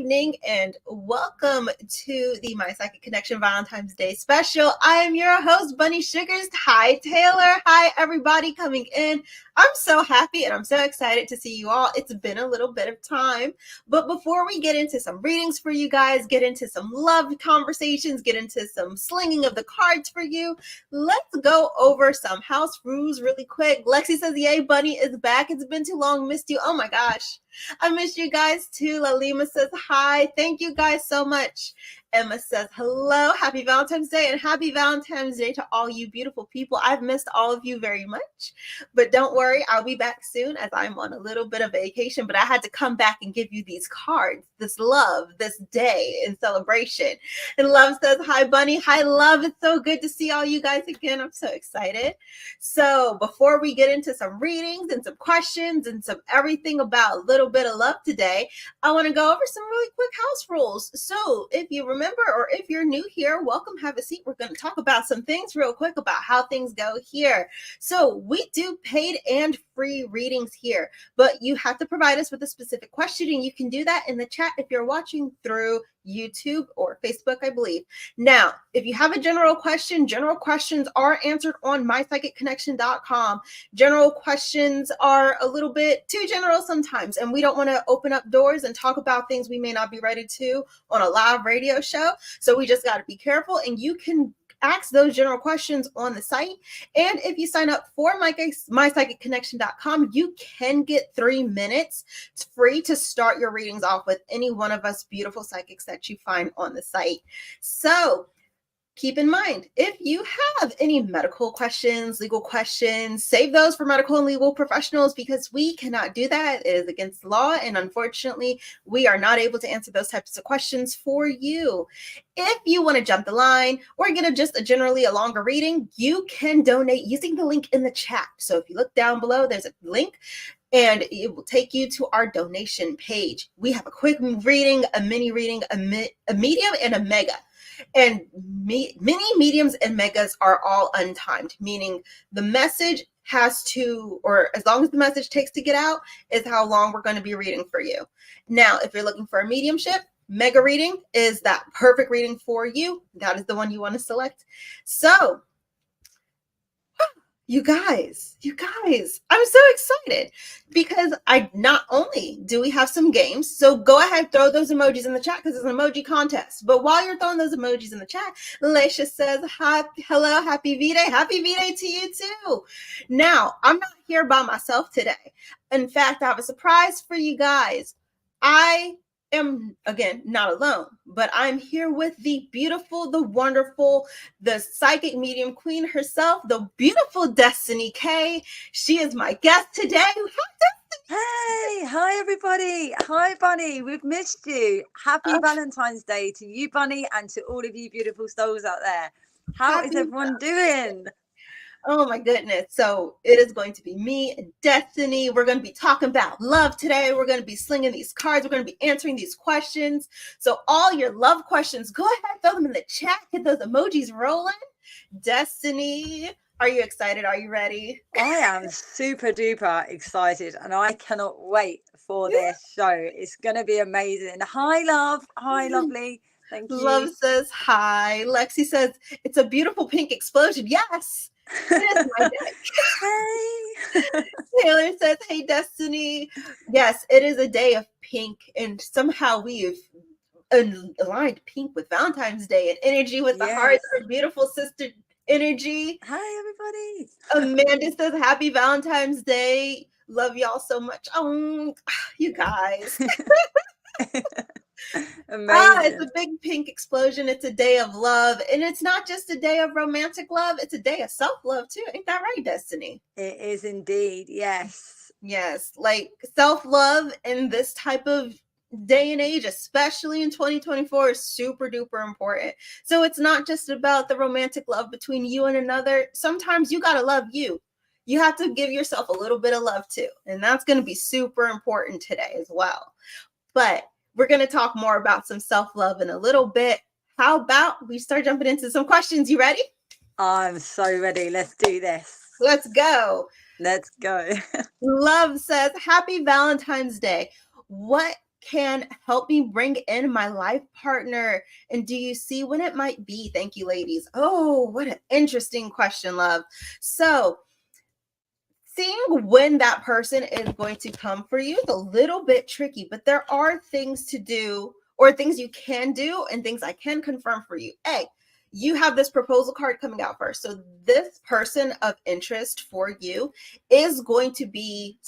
evening, and welcome to the My Psychic Connection Valentine's Day special. I am your host, Bunny Sugars. Hi, Taylor. Hi, everybody coming in. I'm so happy and I'm so excited to see you all. It's been a little bit of time, but before we get into some readings for you guys, get into some love conversations, get into some slinging of the cards for you, let's go over some house rules really quick. Lexi says, yay, Bunny is back. It's been too long. Missed you. Oh my gosh. I missed you guys too. Lalima says hi. Thank you guys so much. Emma says hello. Happy Valentine's Day, and happy Valentine's Day to all you beautiful people. I've missed all of you very much, but don't worry, I'll be back soon as I'm on a little bit of vacation, but I had to come back and give you these cards, this love, this day in celebration. And Love says hi, Bunny. Hi, Love. It's so good to see all you guys again. I'm so excited. So before we get into some readings and some questions and some everything about a little bit of love today, I want to go over some really quick house rules. So if you remember, or if you're new here, welcome, have a seat. We're going to talk about some things real quick about how things go here. So we do paid and free readings here, but you have to provide us with a specific question, and you can do that in the chat if you're watching through YouTube or Facebook, I believe. Now, if you have a general question, general questions are answered on mypsychicconnection.com. General questions are a little bit too general sometimes, and we don't want to open up doors and talk about things we may not be ready to on a live radio show. So we just got to be careful, and you can ask those general questions on the site. And if you sign up for mypsychicconnection.com, you can get 3 minutes free to start your readings off with any one of us beautiful psychics that you find on the site. So keep in mind, if you have any medical questions, legal questions, save those for medical and legal professionals, because we cannot do that. It is against the law, and unfortunately, we are not able to answer those types of questions for you. If you want to jump the line or get just a longer reading, you can donate using the link in the chat. So if you look down below, there's a link, and it will take you to our donation page. We have a quick reading, a mini reading, a medium, and a mega. And mini, mediums, and megas are all untimed, meaning the message has to, or as long as the message takes to get out, is how long we're going to be reading for you. Now, if you're looking for a mediumship, mega reading is that perfect reading for you. That is the one you want to select. So, you guys, I'm so excited because not only do we have some games, so go ahead, throw those emojis in the chat because it's an emoji contest. But while you're throwing those emojis in the chat, Leisha says, hi, hello, happy V-Day. Happy V-Day to you too. Now, I'm not here by myself today. In fact, I have a surprise for you guys. I am, again, not alone, but I'm here with the beautiful, the wonderful, the psychic medium queen herself, the beautiful Destiny K. She is my guest today. Hey, hi everybody. Hi Bunny, we've missed you. Happy Valentine's Day to you, Bunny, and to all of you beautiful souls out there. How is everyone doing? Oh my goodness. So it is going to be me and Destiny. We're going to be talking about love today. We're going to be slinging these cards. We're going to be answering these questions. So all your love questions, go ahead, throw them in the chat. Get those emojis rolling. Destiny, are you excited? Are you ready? I am super duper excited, and I cannot wait for this show. It's going to be amazing. Hi, love. Hi, lovely. Thank you. Love says hi. Lexi says, it's a beautiful pink explosion. Yes. It is my day. Hey. Taylor says, hey, Destiny. Yes, it is a day of pink, and somehow we've aligned pink with Valentine's Day and energy with the heart, our beautiful sister energy. Hi, everybody. Amanda says, happy Valentine's Day. Love y'all so much. Oh, you guys. It's a big pink explosion. It's a day of love, and it's not just a day of romantic love, it's a day of self-love too. Ain't that right, Destiny? It is indeed. Yes, like self-love in this type of day and age, especially in 2024, is super duper important. So it's not just about the romantic love between you and another. Sometimes you got to love you. You have to give yourself a little bit of love too, and that's going to be super important today as well. But we're going to talk more about some self-love in a little bit. How about we start jumping into some questions? You ready? I'm so ready. Let's do this. Let's go. Let's go. Love says, happy Valentine's Day. What can help me bring in my life partner? And do you see when it might be? Thank you, ladies. Oh, what an interesting question, love. So seeing when that person is going to come for you is a little bit tricky, but there are things to do, or things you can do, and things I can confirm for you. A, you have this proposal card coming out first. So this person of interest for you is going to be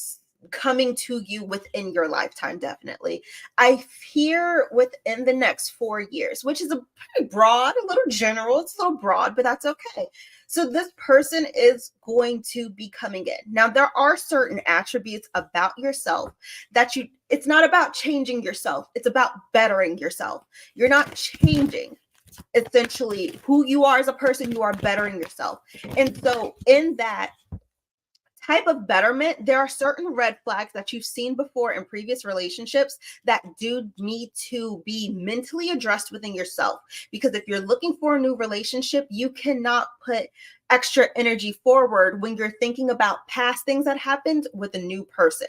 coming to you within your lifetime, definitely. I fear within the next 4 years, which is a pretty broad, a little general. It's a little broad, but that's okay. So this person is going to be coming in. Now, there are certain attributes about yourself that it's not about changing yourself. It's about bettering yourself. You're not changing essentially who you are as a person. You are bettering yourself. And so in that type of betterment, there are certain red flags that you've seen before in previous relationships that do need to be mentally addressed within yourself. Because if you're looking for a new relationship, you cannot put extra energy forward when you're thinking about past things that happened with a new person.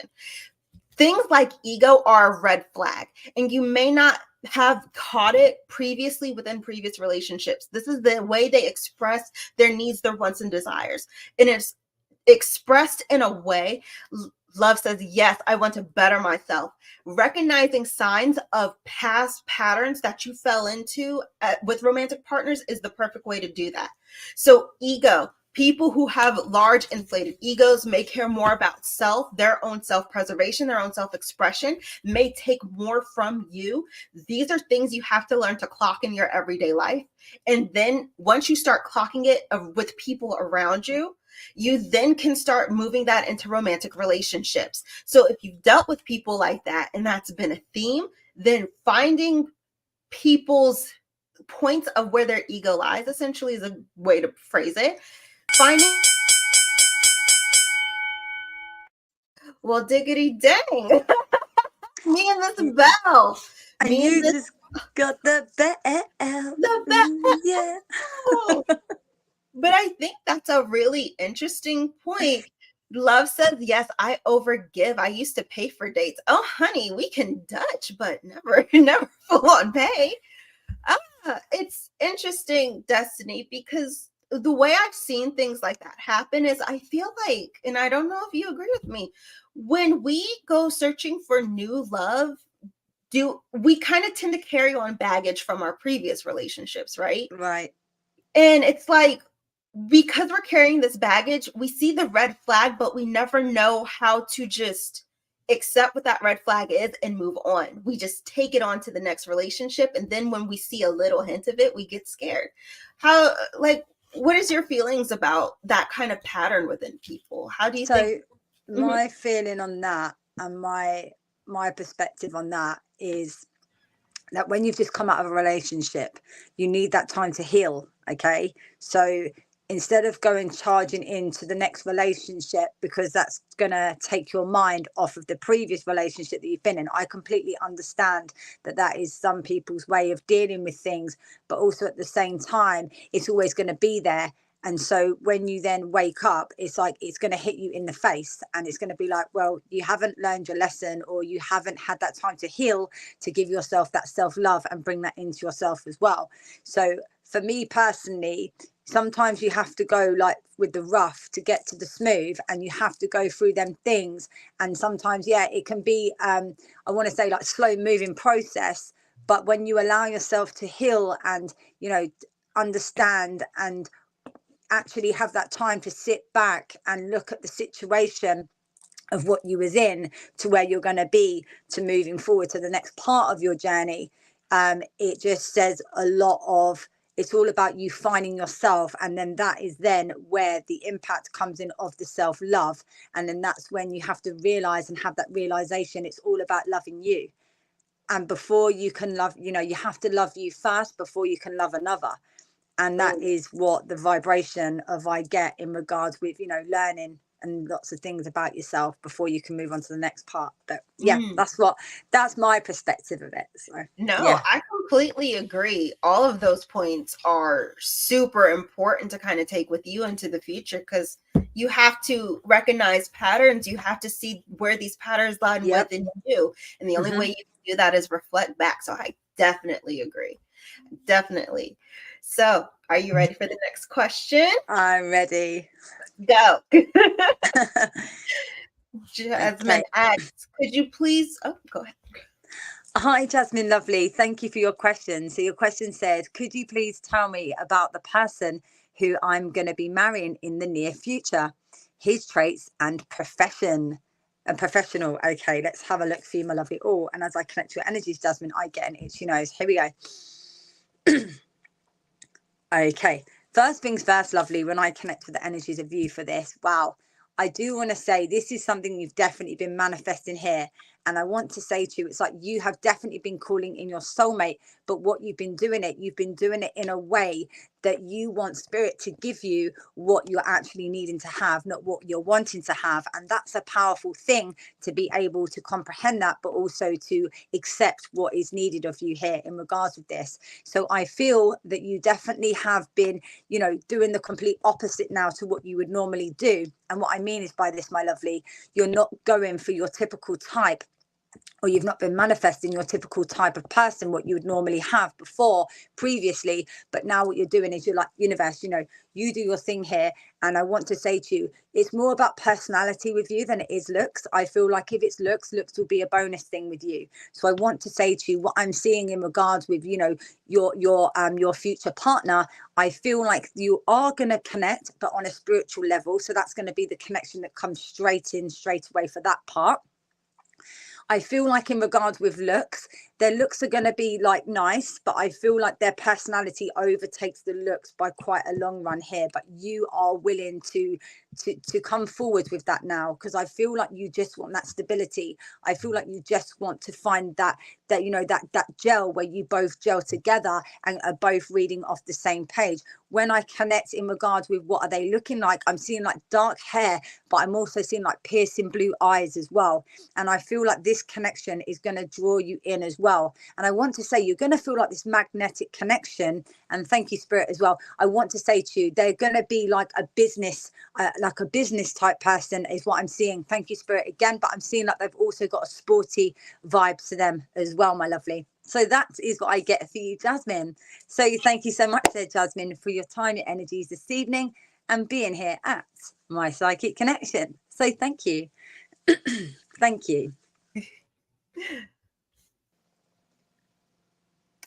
Things like ego are a red flag, and you may not have caught it previously within previous relationships. This is the way they express their needs, their wants, and desires. And it's expressed in a way. Love says, yes, I want to better myself. Recognizing signs of past patterns that you fell into with romantic partners is the perfect way to do that. So ego, people who have large inflated egos may care more about self, their own self-preservation, their own self-expression, may take more from you. These are things you have to learn to clock in your everyday life. And then once you start clocking it with people around you, you then can start moving that into romantic relationships. So if you've dealt with people like that and that's been a theme, then finding people's points of where their ego lies essentially is a way to phrase it. Finding, well, diggity dang. Me and this bell. And Me you and this just got the bell. the bell. Yeah. But I think that's a really interesting point. Love says, yes, I overgive. I used to pay for dates. Oh, honey, we can Dutch, but never full on pay. It's interesting, Destiny, because the way I've seen things like that happen is I feel like, and I don't know if you agree with me, when we go searching for new love, we kind of tend to carry on baggage from our previous relationships, right? Right. And it's like, because we're carrying this baggage, we see the red flag, but we never know how to just accept what that red flag is and move on. We just take it on to the next relationship. And then when we see a little hint of it, we get scared. What is your feelings about that kind of pattern within people? How do you think? My feeling on that, and my perspective on that, is that when you've just come out of a relationship, you need that time to heal. Okay. So instead of going charging into the next relationship, because that's going to take your mind off of the previous relationship that you've been in, I completely understand that is some people's way of dealing with things, but also at the same time, it's always going to be there. And so when you then wake up, it's like it's going to hit you in the face, and it's going to be like, well, you haven't learned your lesson, or you haven't had that time to heal, to give yourself that self-love and bring that into yourself as well. So for me personally, sometimes you have to go like with the rough to get to the smooth, and you have to go through them things. And sometimes, yeah, it can be, I want to say, like slow moving process. But when you allow yourself to heal and, understand and actually have that time to sit back and look at the situation of what you was in to where you're going to be, to moving forward to the next part of your journey, it just says a lot of, it's all about you finding yourself. And then that is then where the impact comes in of the self-love. And then that's when you have to realize and have that realization, it's all about loving you. And before you can love, you have to love you first before you can love another. And that is what the vibration of I get in regards with, learning and lots of things about yourself before you can move on to the next part. But yeah, that's my perspective of it. So No, yeah. I completely agree. All of those points are super important to kind of take with you into the future, because you have to recognize patterns. You have to see where these patterns line within you. And the only way you can do that is reflect back. So I definitely agree. Definitely. So are you ready for the next question? I'm ready. Go. Jasmine asks, could you please, go ahead. Hi, Jasmine, lovely. Thank you for your question. So your question said, could you please tell me about the person who I'm going to be marrying in the near future, his traits and profession? And professional. Okay, let's have a look for you, my lovely. Oh, and as I connect your energies, Jasmine, I get an itchy nose. Here we go. Okay, first things first, lovely, when I connect with the energies of you for this, wow, I do want to say this is something you've definitely been manifesting here. And I want to say to you, it's like you have definitely been calling in your soulmate, but what you've been doing it in a way that you want spirit to give you what you're actually needing to have, not what you're wanting to have. And that's a powerful thing, to be able to comprehend that, but also to accept what is needed of you here in regards with this. So I feel that you definitely have been, doing the complete opposite now to what you would normally do. And what I mean is by this, my lovely, you're not going for your typical type, or you've not been manifesting your typical type of person, what you would normally have before previously. But now what you're doing is you're like, universe, you do your thing here. And I want to say to you, it's more about personality with you than it is looks. I feel like if it's looks will be a bonus thing with you. So I want to say to you what I'm seeing in regards with, your future partner. I feel like you are going to connect, but on a spiritual level. So that's going to be the connection that comes straight away for that part. I feel like in regards with looks, their looks are going to be like nice, but I feel like their personality overtakes the looks by quite a long run here. But you are willing to come forward with that now, because I feel like you just want that stability. I feel like you just want to find that gel where you both gel together and are both reading off the same page. When I connect in regards with what are they looking like, I'm seeing like dark hair, but I'm also seeing like piercing blue eyes as well. And I feel like this connection is going to draw you in as well. And I want to say you're going to feel like this magnetic connection. And thank you, Spirit, as well. I want to say to you, they're going to be like a business type person is what I'm seeing. Thank you, Spirit, again. But I'm seeing like they've also got a sporty vibe to them as well, my lovely. So that is what I get for you, Jasmine. So thank you so much there, Jasmine, for your time, your energies this evening and being here at My Psychic Connection. So thank you. Thank you.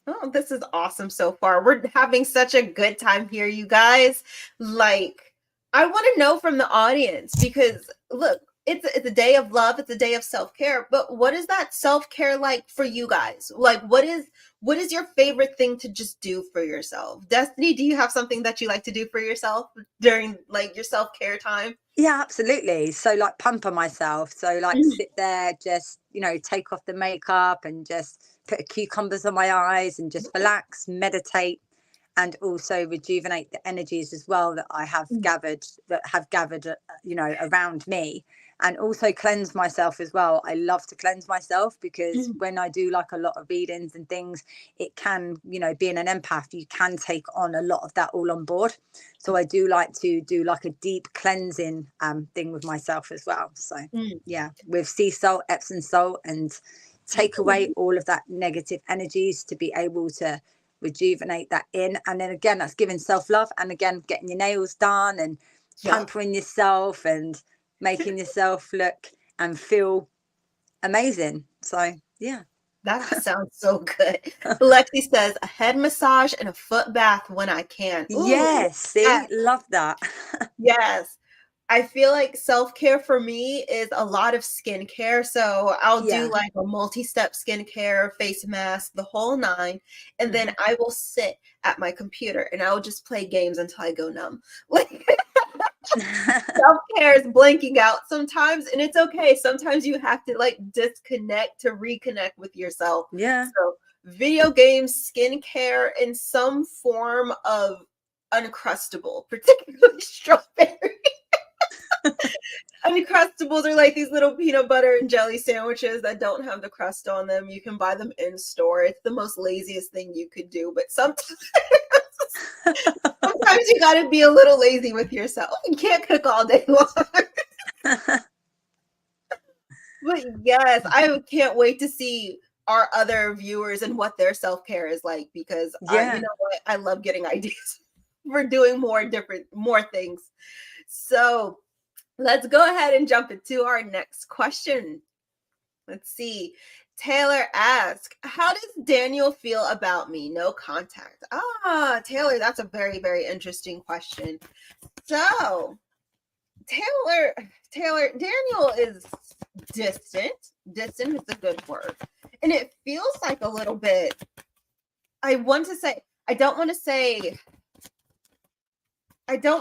Oh, this is awesome so far. We're having such a good time here, you guys. Like, I want to know from the audience, because look, it's a day of love, it's a day of self-care, but what is that self-care like for you guys? Like, what is your favorite thing to just do for yourself? Destiny, do you have something that you like to do for yourself during like your self-care time? Yeah, absolutely. So like pamper myself. So like sit there, just, take off the makeup and just put cucumbers on my eyes and just relax, meditate, and also rejuvenate the energies as well that I have gathered, around me, and also cleanse myself as well. I love to cleanse myself, because when I do like a lot of readings and things, it can, being an empath, you can take on a lot of that all on board. So I do like to do like a deep cleansing thing with myself as well. So yeah, with sea salt, Epsom salt, and take away all of that negative energies to be able to rejuvenate that in. And then again, that's giving self-love, and again, getting your nails done and pampering yourself and making yourself look and feel amazing. So yeah, that sounds so good. Lexi says a head massage and a foot bath when I can. Ooh, yes, see, yes. love that. Yes. I feel like self-care for me is a lot of skincare. So I'll do like a multi-step skincare, face mask, the whole nine. And then I will sit at my computer and I will just play games until I go numb. Like self-care is blanking out sometimes, and it's okay. Sometimes you have to like disconnect to reconnect with yourself. Yeah. So video games, skincare, and some form of Uncrustable, particularly strawberry. Uncrustables are like these little peanut butter and jelly sandwiches that don't have the crust on them. You can buy them in store. It's the most laziest thing you could do, but sometimes Sometimes you got to be a little lazy with yourself. You can't cook all day long. But yes, I can't wait to see our other viewers and what their self-care is like, because Yeah. you know what? I love getting ideas for doing more things. So let's go ahead and jump into our next question. Let's see. Taylor asks, how does Daniel feel about me? No contact. Taylor, that's a very, very interesting question. So Daniel is distant. Distant is a good word. And it feels like a little bit, I don't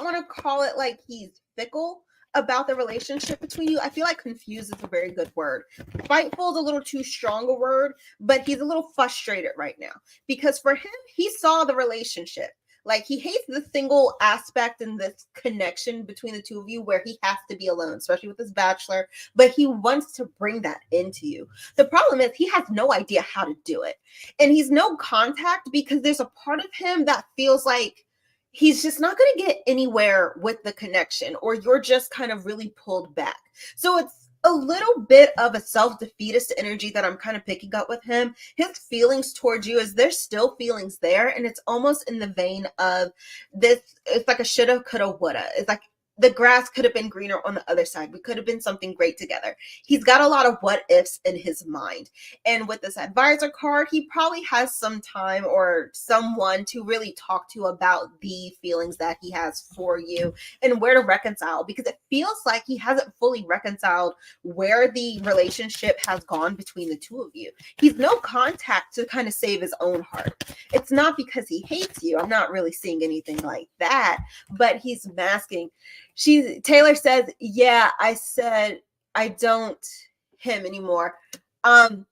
want to call it like he's fickle about the relationship between you. I feel like confused is a very good word. Spiteful is a little too strong a word, but he's a little frustrated right now because for him, he saw the relationship. Like, he hates the single aspect in this connection between the two of you where he has to be alone, especially with his bachelor, but he wants to bring that into you. The problem is he has no idea how to do it. And he's no contact because there's a part of him that feels like he's just not going to get anywhere with the connection, or you're just kind of really pulled back. So it's a little bit of a self-defeatist energy that I'm kind of picking up with him. His feelings towards you is there's still feelings there, and it's almost in the vein of this. It's like a shoulda, coulda, woulda. It's like the grass could have been greener on the other side. We could have been something great together. He's got a lot of what ifs in his mind. And with this advisor card, he probably has some time or someone to really talk to about the feelings that he has for you and where to reconcile, because it feels like he hasn't fully reconciled where the relationship has gone between the two of you. He's no contact to kind of save his own heart. It's not because he hates you. I'm not really seeing anything like that, but he's masking. Taylor says, yeah, I said I don't him anymore. I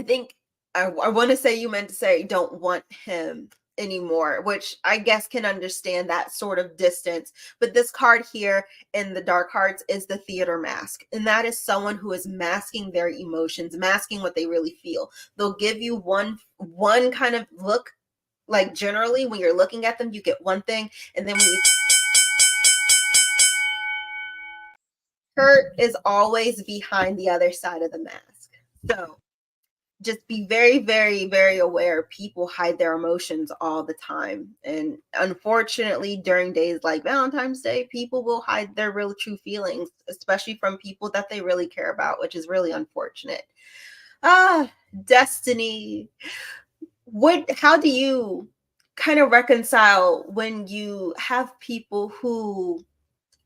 think I want to say you meant to say don't want him anymore, which I guess can understand that sort of distance. But this card here in the dark hearts is the theater mask. And that is someone who is masking their emotions, masking what they really feel. They'll give you one kind of look, like generally when you're looking at them, you get one thing. And then when you hurt is always behind the other side of the mask. So just be very, very, very aware. People hide their emotions all the time. And unfortunately, during days like Valentine's Day, people will hide their real true feelings, especially from people that they really care about, which is really unfortunate. Destiny. How do you kind of reconcile when you have people who,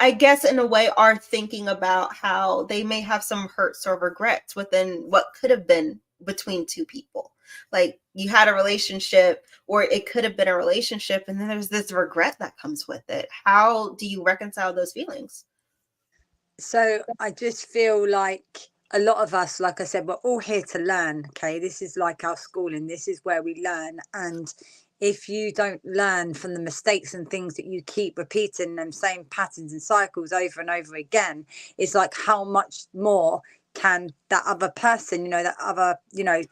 I guess, in a way, are thinking about how they may have some hurts or regrets within what could have been between two people? Like, you had a relationship, or it could have been a relationship, and then there's this regret that comes with it. How do you reconcile those feelings? So I just feel like a lot of us, like I said, we're all here to learn. Okay, this is like our schooling. This is where we learn. And if you don't learn from the mistakes and things that you keep repeating them same patterns and cycles over and over again, it's like, how much more can that other person, that other,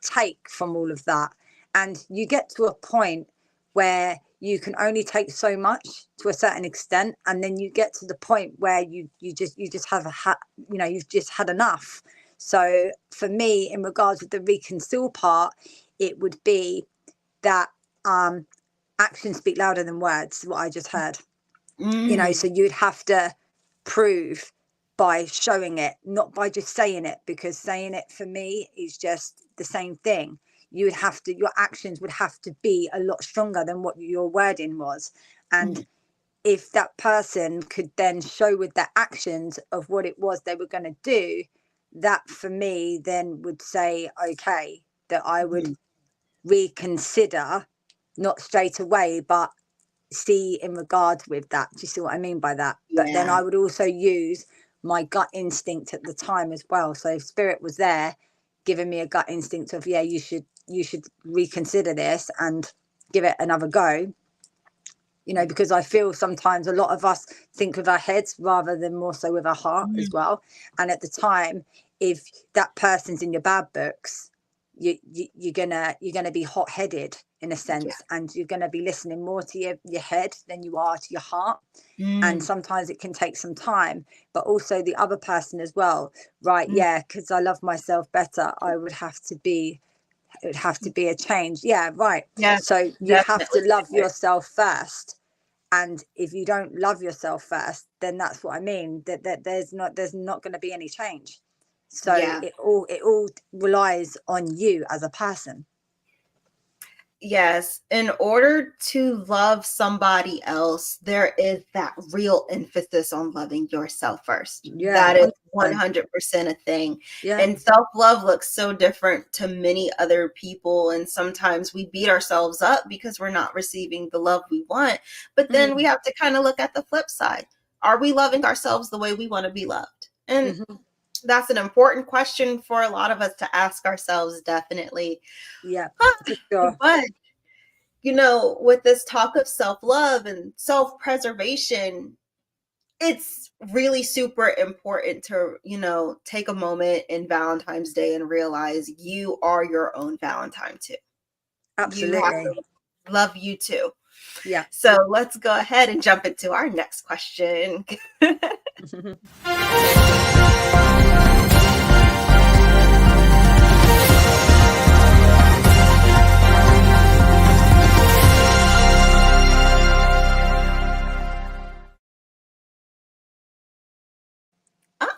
take from all of that? And you get to a point where you can only take so much to a certain extent, and then you get to the point where you just you've just had enough. So for me, in regards with the reconcile part, it would be that actions speak louder than words, what I just heard. So you'd have to prove by showing it, not by just saying it, because saying it for me is just the same thing. Your actions would have to be a lot stronger than what your wording was. And if that person could then show with their actions of what it was they were going to do, that for me then would say, okay, that I would reconsider, not straight away, but see in regards with that. Do you see what I mean by that? Yeah. But then I would also use my gut instinct at the time as well. So if spirit was there giving me a gut instinct of, yeah, you should reconsider this and give it another go, because I feel sometimes a lot of us think with our heads rather than more so with our heart as well. And at the time, if that person's in your bad books, you're gonna be hot-headed in a sense, and you're going to be listening more to your head than you are to your heart. And Mm. sometimes it can take some time, but also the other person as well, right? Mm. Yeah, because I love myself better, it would have to be a change. Yeah, right. Yes, So you have to definitely. love yourself first, and if you don't love yourself first, then that's what I mean, that there's not going to be any change. So Yeah. it all relies on you as a person. Yes, in order to love somebody else, there is that real emphasis on loving yourself first. Yeah, That is 100%. 100% a thing. Yeah. And self-love looks so different to many other people. And sometimes we beat ourselves up because we're not receiving the love we want. But then we have to kind of look at the flip side. Are we loving ourselves the way we want to be loved? And that's an important question for a lot of us to ask ourselves, definitely. Yeah, for sure. But with this talk of self-love and self-preservation, it's really super important to, take a moment in Valentine's Day and realize you are your own Valentine too. You have Absolutely. to love you too. Yeah. So let's go ahead and jump into our next question.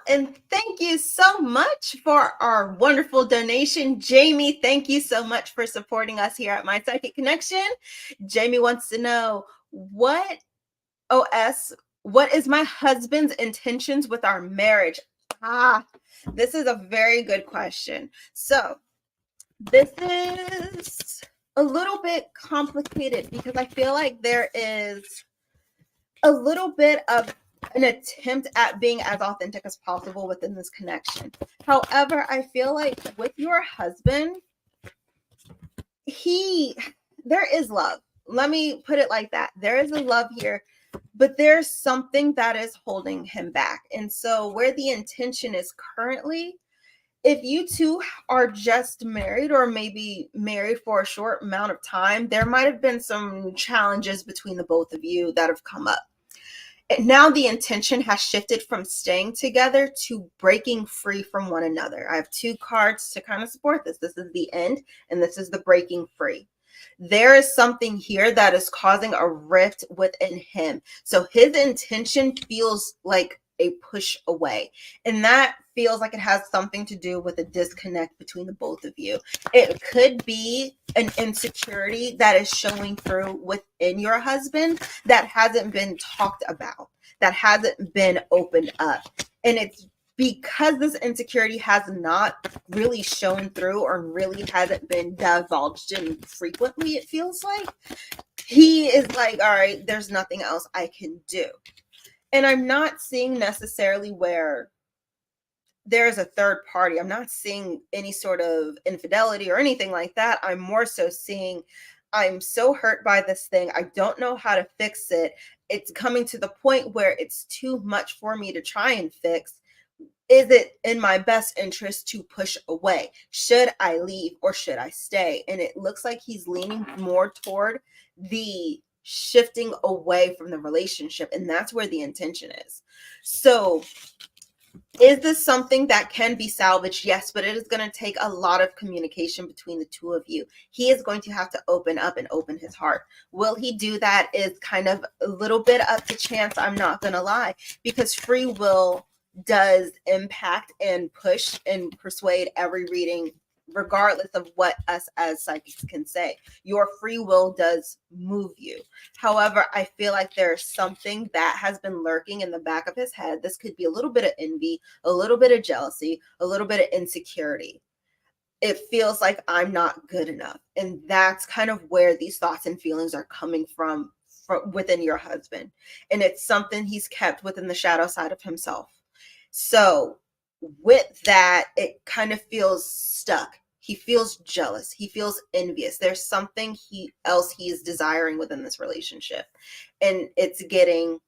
And thank you so much for our wonderful donation. Jamie, thank you so much for supporting us here at My Psychic Connection. Jamie wants to know what is my husband's intentions with our marriage? This is a very good question. So this is a little bit complicated because I feel like there is a little bit of an attempt at being as authentic as possible within this connection. However, I feel like with your husband, there is love. Let me put it like that. There is a love here, but there's something that is holding him back. And so where the intention is currently, if you two are just married or maybe married for a short amount of time, there might have been some challenges between the both of you that have come up. And now the intention has shifted from staying together to breaking free from one another. I have two cards to kind of support this. This is the end, and this is the breaking free. There is something here that is causing a rift within him. So his intention feels like a push away. And that feels like it has something to do with a disconnect between the both of you. It could be an insecurity that is showing through within your husband that hasn't been talked about, that hasn't been opened up. And it's because this insecurity has not really shown through or really hasn't been divulged in frequently, it feels like he is like, all right, there's nothing else I can do. And I'm not seeing necessarily where there's a third party. I'm not seeing any sort of infidelity or anything like that. I'm more so seeing, I'm so hurt by this thing. I don't know how to fix it. It's coming to the point where it's too much for me to try and fix. Is it in my best interest to push away? Should I leave or should I stay? And it looks like he's leaning more toward the shifting away from the relationship. And that's where the intention is. So is this something that can be salvaged? Yes, but it is going to take a lot of communication between the two of you. He is going to have to open up and open his heart. Will he do that is kind of a little bit up to chance. I'm not going to lie, because free will does impact and push and persuade every reading, regardless of what us as psychics can say. Your free will does move you. However, I feel like there's something that has been lurking in the back of his head. This could be a little bit of envy, a little bit of jealousy, a little bit of insecurity. It feels like I'm not good enough. And that's kind of where these thoughts and feelings are coming from within your husband. And it's something he's kept within the shadow side of himself. So with that, it kind of feels stuck. He feels jealous. He feels envious. There's something else he is desiring within this relationship. And it's getting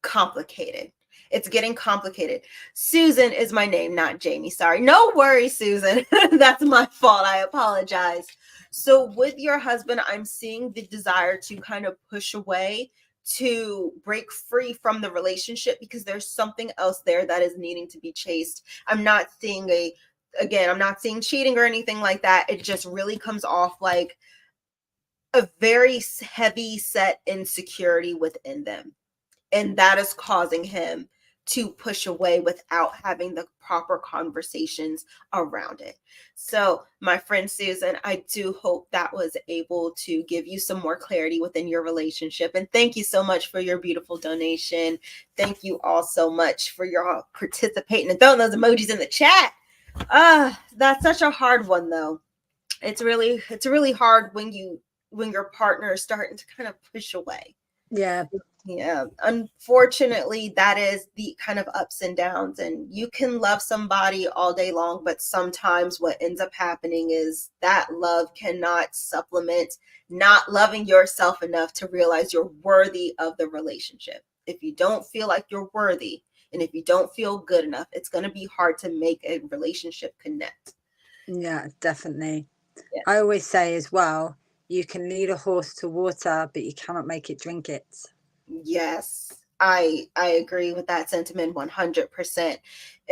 complicated. It's getting complicated. Susan is my name, not Jamie. Sorry. No worries, Susan. That's my fault. I apologize. So with your husband, I'm seeing the desire to kind of push away, to break free from the relationship, because there's something else there that is needing to be chased. I'm not seeing I'm not seeing cheating or anything like that. It just really comes off like a very heavy set insecurity within them. And that is causing him to push away without having the proper conversations around it. So, my friend Susan, I do hope that was able to give you some more clarity within your relationship. And thank you so much for your beautiful donation. Thank you all so much for your participating and throwing those emojis in the chat. That's such a hard one, though. It's really hard when your partner is starting to kind of push away. Yeah, unfortunately, that is the kind of ups and downs. And you can love somebody all day long, but sometimes what ends up happening is that love cannot supplement not loving yourself enough to realize you're worthy of the relationship. If you don't feel like you're worthy, and if you don't feel good enough, it's going to be hard to make a relationship connect. Yeah, definitely. Yeah. I always say as well, you can lead a horse to water, but you cannot make it drink it. Yes, I agree with that sentiment 100%.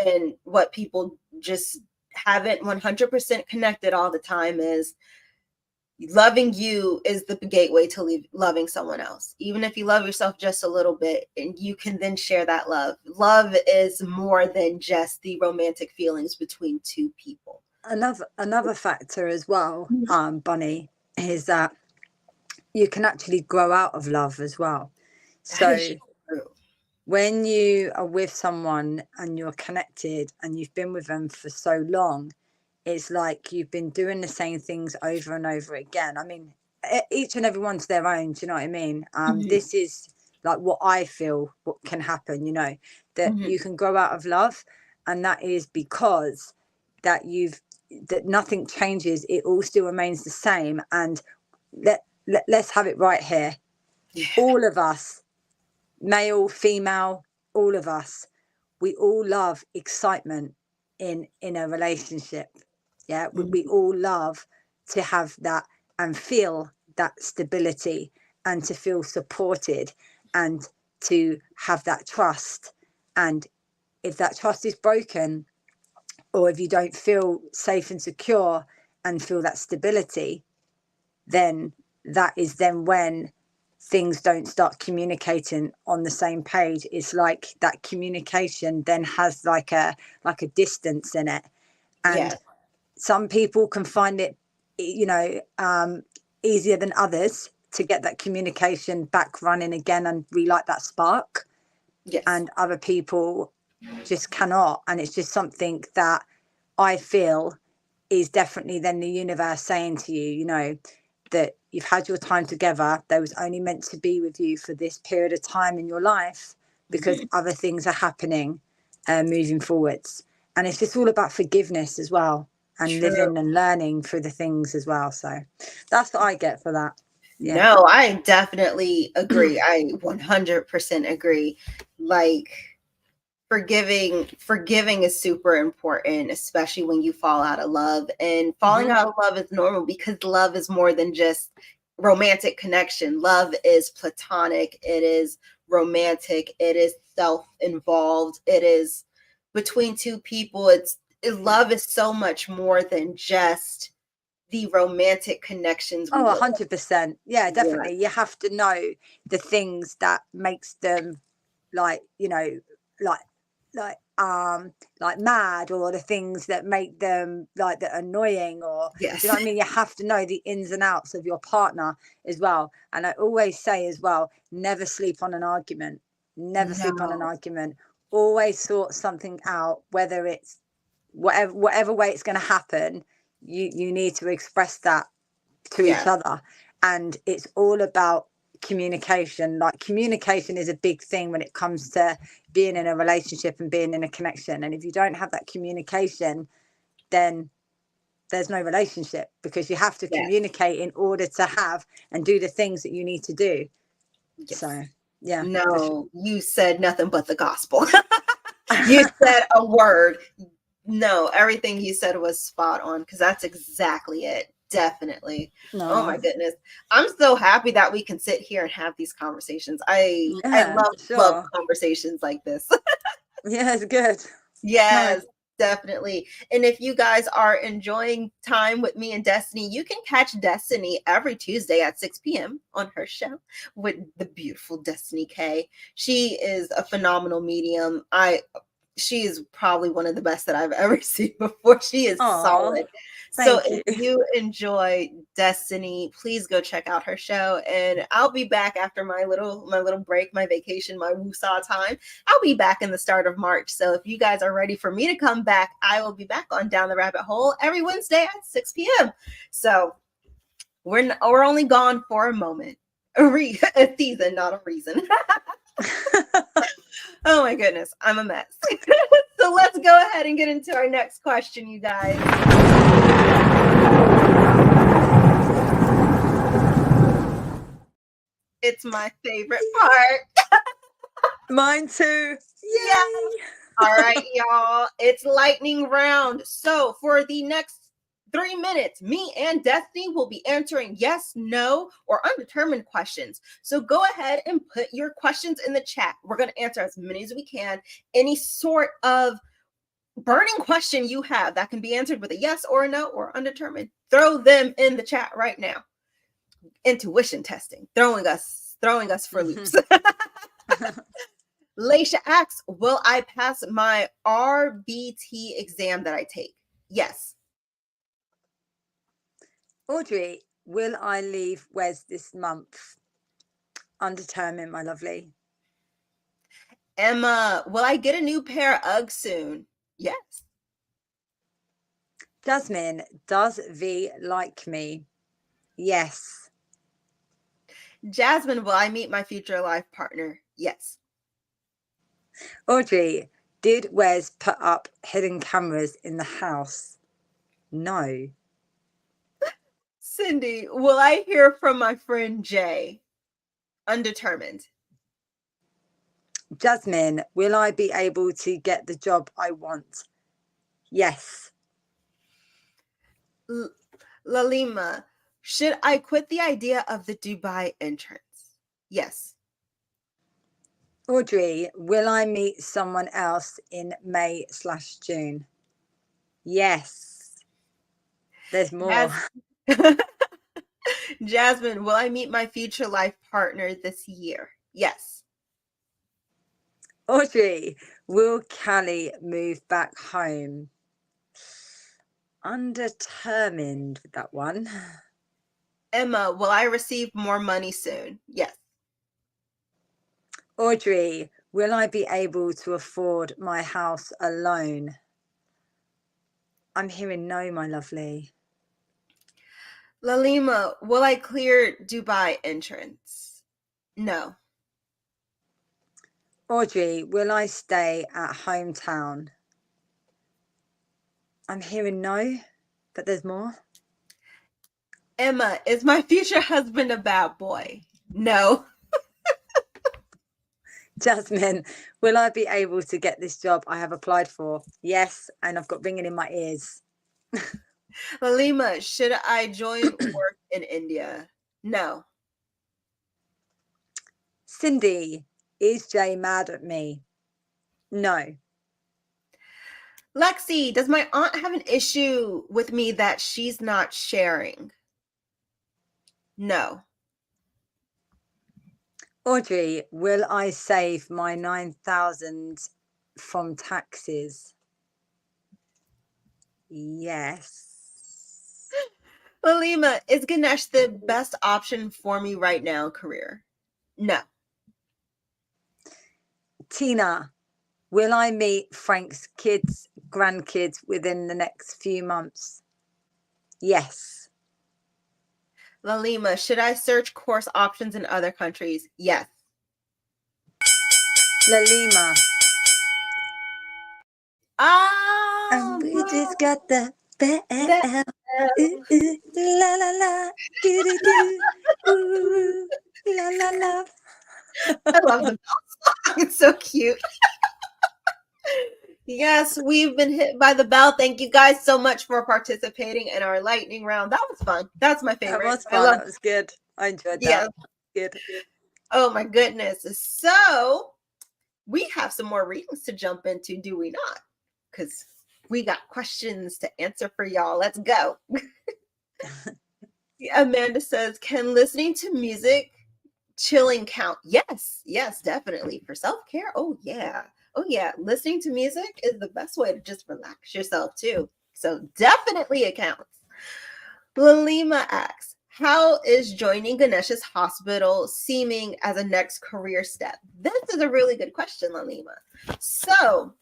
And what people just haven't 100% connected all the time is loving you is the gateway to loving someone else. Even if you love yourself just a little bit, and you can then share that love. Love is more than just the romantic feelings between two people. Another factor as well, Bunny, is that you can actually grow out of love as well. That is true. When you are with someone and you're connected and you've been with them for so long, it's like you've been doing the same things over and over again. I mean, each and every one's their own. Do you know what I mean? This is like what I feel what can happen, that you can grow out of love. And that is because that nothing changes. It all still remains the same. And let's have it right here. Yeah. All of us, male, female, all of us, we all love excitement in a relationship. Yeah, we all love to have that and feel that stability and to feel supported and to have that trust. And if that trust is broken, or if you don't feel safe and secure and feel that stability, then that is then when things don't start communicating on the same page. It's like that communication then has like a distance in it. And some people can find it, easier than others to get that communication back running again and relight that spark. Yes. And other people just cannot. And it's just something that I feel is definitely then the universe saying to you, that you've had your time together. They was only meant to be with you for this period of time in your life because other things are happening moving forwards. And it's just all about forgiveness as well, and living and learning through the things as well. So that's what I get for that. Yeah. No, I definitely agree. I 100% agree. Like, forgiving is super important, especially when you fall out of love. And falling out of love is normal, because love is more than just romantic connection. Love is platonic, it is romantic, it is self-involved, it is between two people. Love is so much more than just the romantic connections. 100%. Yeah, definitely. You have to know the things that makes them like mad, or the things that make them like that annoying, or do you know what I mean? You have to know the ins and outs of your partner as well. And I always say as well, never sleep on an argument. Sleep on an argument. Always sort something out, whether it's whatever way it's going to happen. You need to express that to each other. And it's all about communication. Like, communication is a big thing when it comes to being in a relationship and being in a connection. And if you don't have that communication, then there's no relationship, because you have to communicate in order to have and do the things that you need to do. So yeah. No, you said nothing but the gospel. You said a word. No, everything you said was spot on because that's exactly it. Definitely. Oh No. my goodness. I'm so happy that we can sit here and have these conversations. I Yeah, love sure. conversations like this. Yeah, it's good. Nice. Yes, definitely. And if you guys are enjoying time with me and Destiny, you can catch Destiny every Tuesday at 6 p.m. on her show with the beautiful Destiny K. She is a phenomenal medium. She is probably one of the best that I've ever seen before. She is Aw, solid. So thank you. if you enjoy Destiny, please go check out her show. And I'll be back after my little break, my vacation, my woosah time. I'll be back in the start of March. So if you guys are ready for me to come back, I will be back on Down the Rabbit Hole every Wednesday at 6 p.m. So we're only gone for a moment. A season, not a reason. Oh my goodness, I'm a mess. So let's go ahead and get into our next question, you guys. It's my favorite part. Mine too. Yeah. Yay! All right, y'all. It's lightning round. So for the next 3 minutes, me and Destiny will be answering yes, no, or undetermined questions. So go ahead and put your questions in the chat. We're going to answer as many as we can. Any sort of burning question you have that can be answered with a yes or a no or undetermined, throw them in the chat right now. Intuition testing, throwing us for loops. Laisha asks, will I pass my RBT exam that I take? Yes. Audrey, will I leave Wes this month? Undetermined, my lovely. Emma, will I get a new pair of Uggs soon? Yes. Jasmine, does V like me? Yes. Jasmine, will I meet my future life partner? Yes. Audrey, did Wes put up hidden cameras in the house? No. Cindy, will I hear from my friend Jay? Undetermined. Jasmine, will I be able to get the job I want? Yes. Lalima, should I quit the idea of the Dubai entrance? Yes. Audrey, will I meet someone else in May/June? Yes. There's more. Jasmine, will I meet my future life partner this year? Yes. Audrey, will Callie move back home? Undetermined with that one. Emma, will I receive more money soon? Yes. Audrey, will I be able to afford my house alone? I'm hearing no, my lovely. Lalima, will I clear Dubai entrance? No. Audrey, will I stay at hometown? I'm hearing no, but there's more. Emma, is my future husband a bad boy? No. Jasmine, will I be able to get this job I have applied for? Yes, and I've got ringing in my ears. Lalima, should I join work in India? No. Cindy, is Jay mad at me? No. Lexi, does my aunt have an issue with me that she's not sharing? No. Audrey, will I save my 9,000 from taxes? Yes. Lalima, is Ganesh the best option for me right now, career? No. Tina, will I meet Frank's kids, grandkids within the next few months? Yes. Lalima, should I search course options in other countries? Yes. Lalima. And we just got the bell. Ooh, ooh, la la la. Do do do. Ooh, la la la. I love the bell song. It's so cute. Yes, we've been hit by the bell. Thank you guys so much for participating in our lightning round. That was fun. That's my That favorite. was I fun. love. That was good. I enjoyed that. Yeah. Good. Oh my goodness. So we have some more readings to jump into, do we not? Because we got questions to answer for y'all. Let's go. Amanda says, can listening to music chilling count? Yes, definitely. For self-care. Oh yeah. Oh yeah. Listening to music is the best way to just relax yourself too. So definitely it counts. Lalima asks, how is joining Ganesha's hospital seeming as a next career step? This is a really good question, Lalima. So,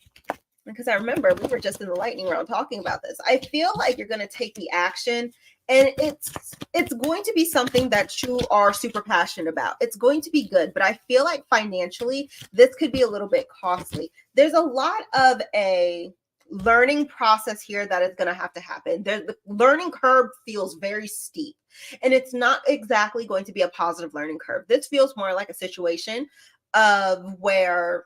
because I remember we were just in the lightning round talking about this. I feel like you're going to take the action, and it's going to be something that you are super passionate about. It's going to be good, but I feel like financially this could be a little bit costly. There's a lot of a learning process here that is going to have to happen. The learning curve feels very steep, and it's not exactly going to be a positive learning curve. This feels more like a situation of where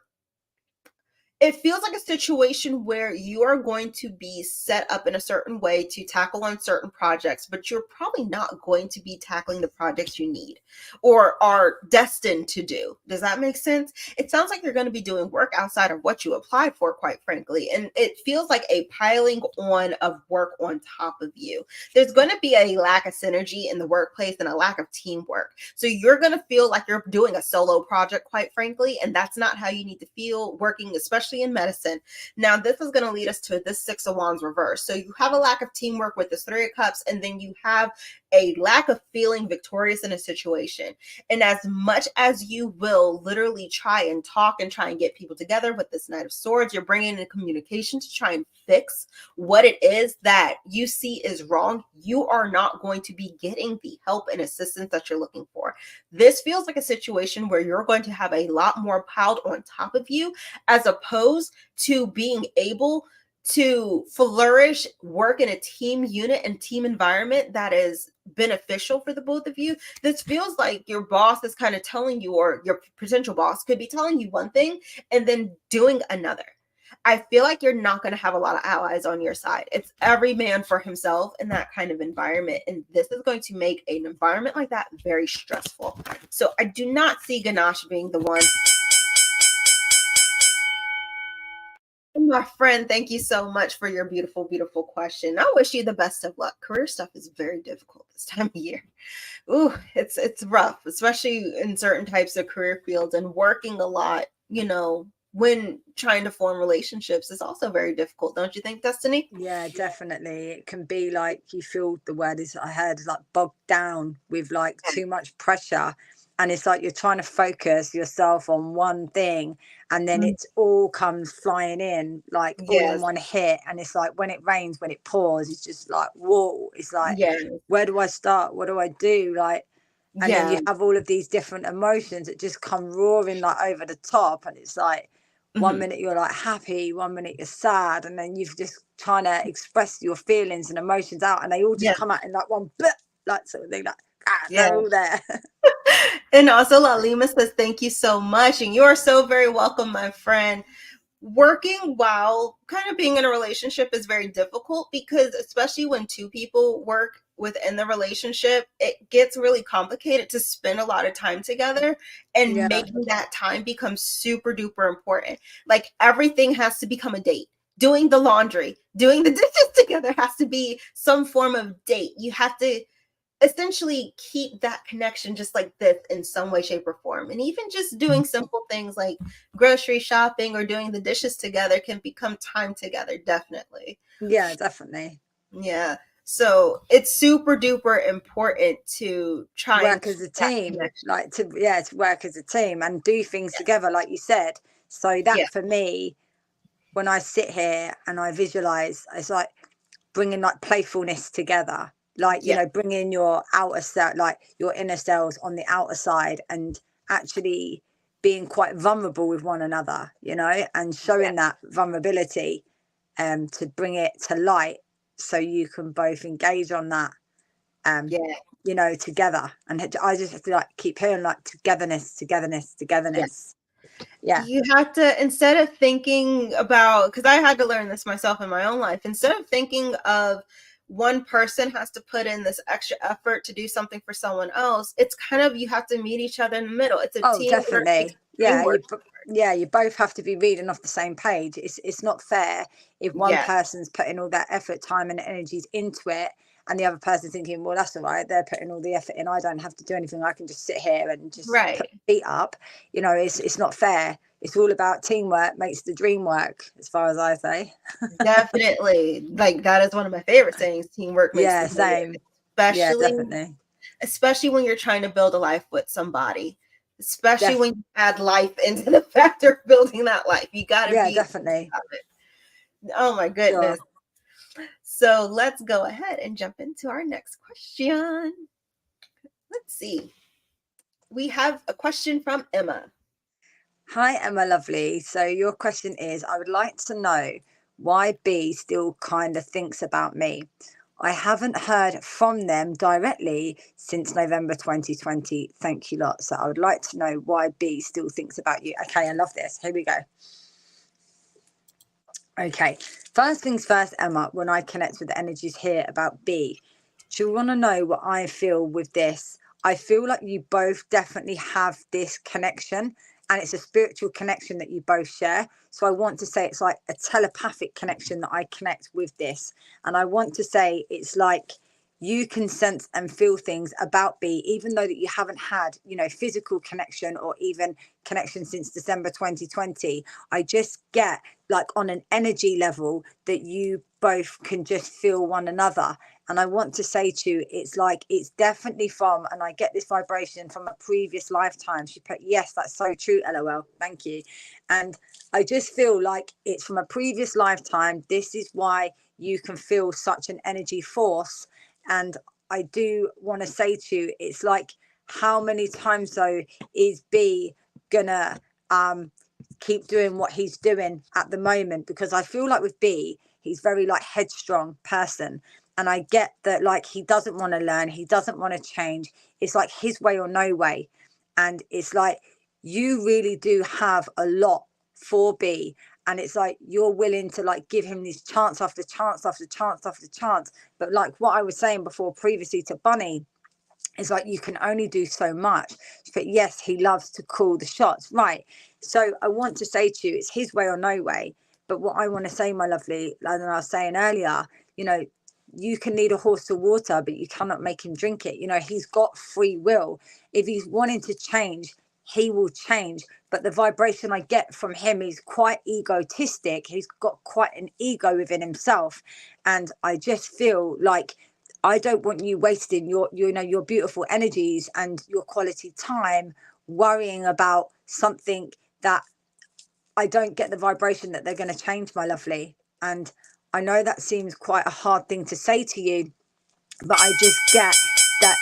it feels like a situation where you are going to be set up in a certain way to tackle on certain projects, but you're probably not going to be tackling the projects you need or are destined to do. Does that make sense? It sounds like you're going to be doing work outside of what you applied for, quite frankly. And it feels like a piling on of work on top of you. There's going to be a lack of synergy in the workplace and a lack of teamwork. So you're going to feel like you're doing a solo project, quite frankly, and that's not how you need to feel working, especially in medicine. Now, this is going to lead us to this Six of Wands reverse. So you have a lack of teamwork with this Three of Cups, and then you have a lack of feeling victorious in a situation. And as much as you will literally try and talk and try and get people together with this Knight of Swords, you're bringing in communication to try and fix what it is that you see is wrong. You are not going to be getting the help and assistance that you're looking for. This feels like a situation where you're going to have a lot more piled on top of you, as opposed to being able to flourish, work in a team unit and team environment that is beneficial for the both of you. This feels like your boss is kind of telling you, or your potential boss could be telling you one thing and then doing another. I feel like you're not going to have a lot of allies on your side. It's every man for himself in that kind of environment. And this is going to make an environment like that very stressful. So I do not see Ganache being the one. My friend, thank you so much for your beautiful, beautiful question. I wish you the best of luck. Career stuff is very difficult this time of year. Ooh, it's rough, especially in certain types of career fields, and working a lot, when trying to form relationships is also very difficult, don't you think, Destiny? Yeah, definitely. It can be like you feel, the word is I heard, like bogged down with like too much pressure. And it's like you're trying to focus yourself on one thing, and then it all comes flying in like all in Yes, one hit. And it's like when it rains, when it pours, it's just like, whoa, it's like, yes, where do I start? What do I do? Like, and then yeah. you have all of these different emotions that just come roaring like over the top. And it's like, one Mhm. minute you're like happy, one minute you're sad, and then you've just trying to express your feelings and emotions out, and they all just Yeah, come out in like one bleh, like sort of thing, like yeah. they're all there. And also, La Lima says, thank you so much. And you are so very welcome, my friend. Working while kind of being in a relationship is very difficult, because especially when two people work within the relationship, it gets really complicated to spend a lot of time together, and Yeah, making that time become super duper important. Like everything has to become a date. Doing the laundry, doing the dishes together has to be some form of date. You have to essentially keep that connection just like this in some way, shape, or form. And even just doing simple things like grocery shopping or doing the dishes together can become time together, definitely. yeah, definitely. Yeah. So it's super duper important to try and Work keep as a that team, connection. like to work as a team and do things Yeah. together, like you said. So Yeah. that for me, when I sit here and I visualize, it's like bringing like playfulness together, like, you Yeah. know, bringing your outer self, like your inner selves on the outer side, and actually being quite vulnerable with one another, you know, and Yeah. showing that vulnerability, to bring it to light, so you can both engage on that, um Yeah. you know, together. And I just have to like keep hearing like togetherness, togetherness, Yeah. togetherness. Yeah. You have to, instead of thinking about, because I had to learn this myself in my own life, instead of thinking of one person has to put in this extra effort to do something for someone else, it's kind of, you have to meet each other in the middle. It's a teamwork, it's Definitely. Yeah, teamwork. you both have to be reading off the same page. It's not fair if one Yes, person's putting all that effort, time, and energies into it, and the other person's thinking, well, that's all right, they're putting all the effort in, I don't have to do anything, I can just sit here and just put right. my feet up. It's not fair. It's all about teamwork makes the dream work, as far as I say. Definitely. Like, that is one of my favorite sayings. Teamwork makes the Yeah, dream work. same. Yeah, Especially, definitely. especially when you're trying to build a life with somebody. Especially Def- when you add life into the factor of building that life. You gotta yeah, be, definitely. oh my Sure. goodness. So let's go ahead and jump into our next question. Let's see. We have a question from Emma. Hi, Emma Lovely. So, your question is, I would like to know why B still kind of thinks about me. I haven't heard from them directly since November 2020. Thank you lot. So, I would like to know why B still thinks about you. Okay, I love this. Here we go. Okay, first things first, Emma, when I connect with the energies here about B, do you want to know what I feel with this? I feel like you both definitely have this connection, and it's a spiritual connection that you both share. So I want to say it's like a telepathic connection that I connect with this. And I want to say it's like you can sense and feel things about B, even though that you haven't had, physical connection or even connection since December 2020. I just get like on an energy level that you both can just feel one another. And I want to say to you, it's like it's definitely from, and I get this vibration from a previous lifetime. She put, yes, that's so true, LOL, thank you. And I just feel like it's from a previous lifetime. This is why you can feel such an energy force. And I do want to say to you, it's like, how many times though is B gonna keep doing what he's doing at the moment? Because I feel like with B, he's very like headstrong person, and I get that, like, he doesn't want to learn, he doesn't want to change. It's like his way or no way. And it's like you really do have a lot for B, and it's like you're willing to like give him this chance after chance after chance after chance. But like what I was saying before previously to Bunny, it's like you can only do so much. But yes, he loves to call the shots, right? So I want to say to you, it's his way or no way. But what I want to say, my lovely, like I was saying earlier, you know, you can lead a horse to water, but you cannot make him drink it. He's got free will. If he's wanting to change, he will change. But the vibration I get from him is quite egotistic. He's got quite an ego within himself. And I just feel like I don't want you wasting your beautiful energies and your quality time worrying about something that I don't get the vibration that they're going to change, my lovely. And I know that seems quite a hard thing to say to you, but I just get that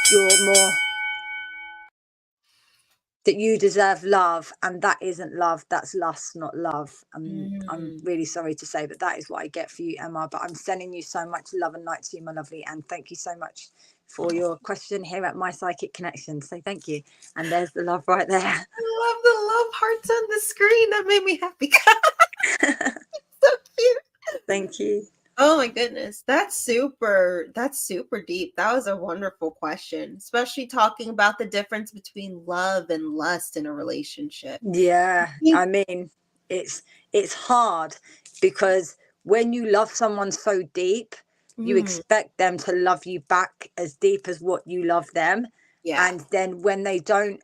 that you deserve love, and that isn't love, that's lust, not love. I'm really sorry to say, but that is what I get for you, Emma. But I'm sending you so much love and light to you, my lovely, and thank you so much for your question here at My Psychic Connection. So thank you. And there's the love right there. I love the love hearts on the screen. That made me happy. So cute. Thank you. Oh my goodness. That's super deep. That was a wonderful question, especially talking about the difference between love and lust in a relationship. Yeah, I mean, it's hard because when you love someone so deep, you expect them to love you back as deep as what you love them. Yeah. And then when they don't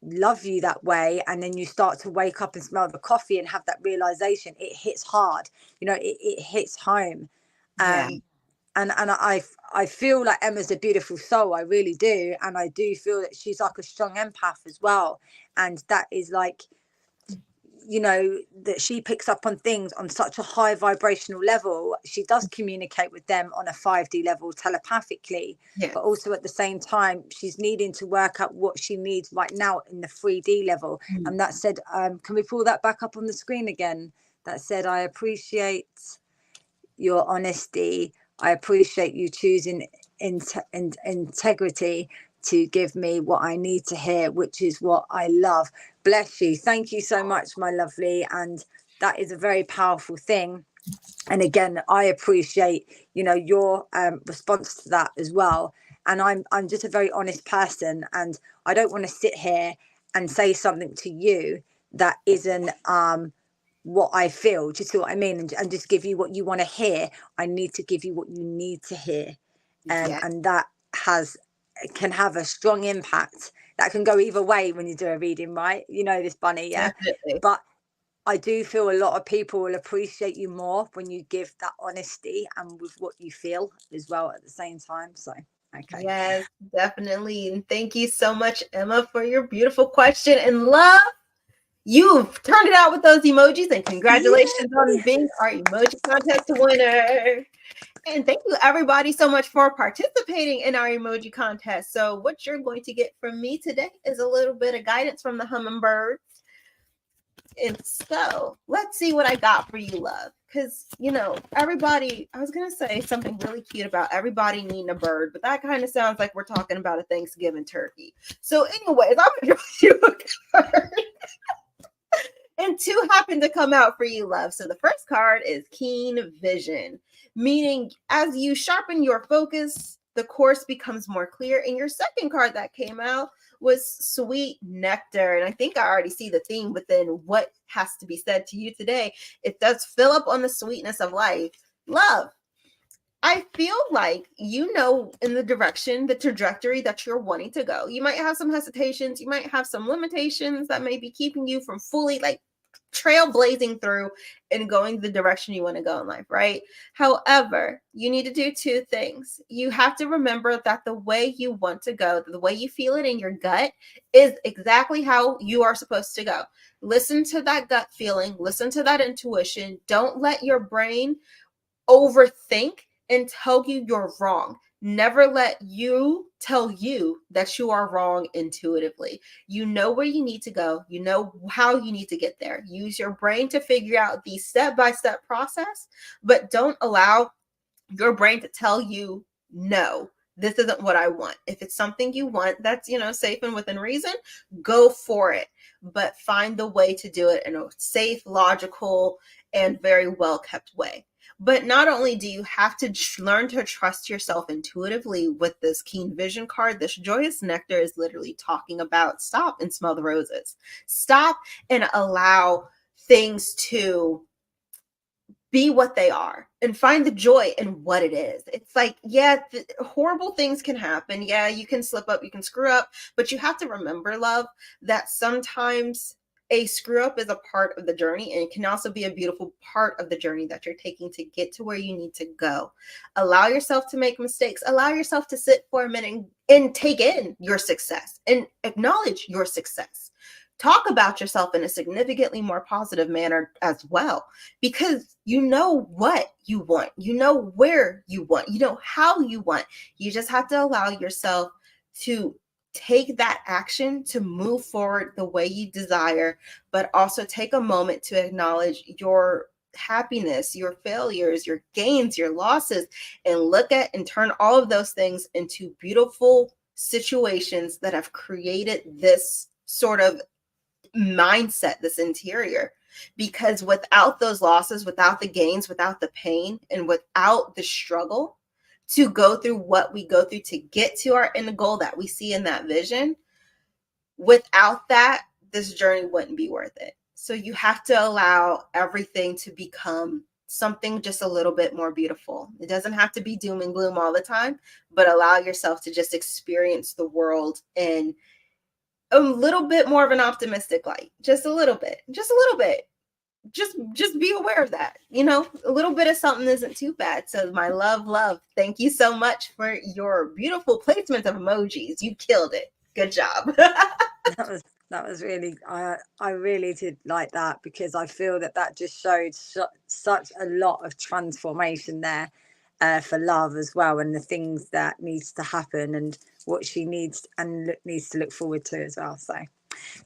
love you that way, and then you start to wake up and smell the coffee and have that realization, it hits hard. It hits home. Yeah. And I feel like Emma's a beautiful soul. I really do. And I do feel that she's like a strong empath as well. And that is like, that she picks up on things on such a high vibrational level. She does communicate with them on a 5D level telepathically, Yes. but also at the same time, she's needing to work out what she needs right now in the 3D level. And that said, can we pull that back up on the screen again? That said, I appreciate your honesty. I appreciate you choosing integrity to give me what I need to hear, which is what I love. Bless you. Thank you so much, my lovely. And that is a very powerful thing. And again, I appreciate, you know, your response to that as well. And I'm just a very honest person, and I don't want to sit here and say something to you that isn't what I feel. Do you see what I mean? And just give you what you want to hear. I need to give you what you need to hear, and that can have a strong impact. That can go either way when you do a reading, right? You know this, Bunny, yeah. Definitely. But I do feel a lot of people will appreciate you more when you give that honesty and with what you feel as well at the same time. So, okay. Yes, definitely. And thank you so much, Emma, for your beautiful question. And love, you've turned it out with those emojis. And congratulations on being our emoji contest winner. And thank you, everybody, so much for participating in our emoji contest. So what you're going to get from me today is a little bit of guidance from the hummingbirds. And so let's see what I got for you, love. Because, you know, everybody, I was going to say something really cute about everybody needing a bird, but that kind of sounds like we're talking about a Thanksgiving turkey. So anyways, I'm going to draw you a card. And two happen to come out for you, love. So the first card is Keen Vision, meaning as you sharpen your focus, the course becomes more clear. And your second card that came out was Sweet Nectar. And I think I already see the theme within what has to be said to you today. It does fill up on the sweetness of life. Love, I feel like you know in the direction, the trajectory that you're wanting to go. You might have some hesitations. You might have some limitations that may be keeping you from fully like trailblazing through and going the direction you want to go in life, right? However, you need to do two things. You have to remember that the way you want to go, the way you feel it in your gut is exactly how you are supposed to go. Listen to that gut feeling, listen to that intuition. Don't let your brain overthink and tell you you're wrong. Never let you tell you that you are wrong intuitively. You know where you need to go. You know how you need to get there. Use your brain to figure out the step-by-step process, but don't allow your brain to tell you, no, this isn't what I want. If it's something you want that's, you know, safe and within reason, go for it. But find the way to do it in a safe, logical, and very well-kept way. But not only do you have to learn to trust yourself intuitively with this Keen Vision card, this Joyous Nectar is literally talking about stop and smell the roses. Stop and allow things to be what they are and find the joy in what it is. It's like, yeah, horrible things can happen. Yeah, you can slip up, you can screw up, but you have to remember, love, that sometimes a screw up is a part of the journey, and it can also be a beautiful part of the journey that you're taking to get to where you need to go. Allow yourself to make mistakes. Allow yourself to sit for a minute and take in your success and acknowledge your success. Talk about yourself in a significantly more positive manner as well, because you know what you want. You know where you want. You know how you want. You just have to allow yourself to take that action to move forward the way you desire, but also take a moment to acknowledge your happiness, your failures, your gains, your losses, and look at and turn all of those things into beautiful situations that have created this sort of mindset, this interior. Because without those losses, without the gains, without the pain, and without the struggle to go through what we go through to get to our end goal that we see in that vision, without that, this journey wouldn't be worth it. So you have to allow everything to become something just a little bit more beautiful. It doesn't have to be doom and gloom all the time, but allow yourself to just experience the world in a little bit more of an optimistic light. Just a little bit. Just be aware of that. You know, a little bit of something isn't too bad. So my love, thank you so much for your beautiful placement of emojis. You killed it. Good job. That was really, I really did like that, because I feel that just showed such a lot of transformation there for love as well, and the things that needs to happen and what she needs to look forward to as well. So,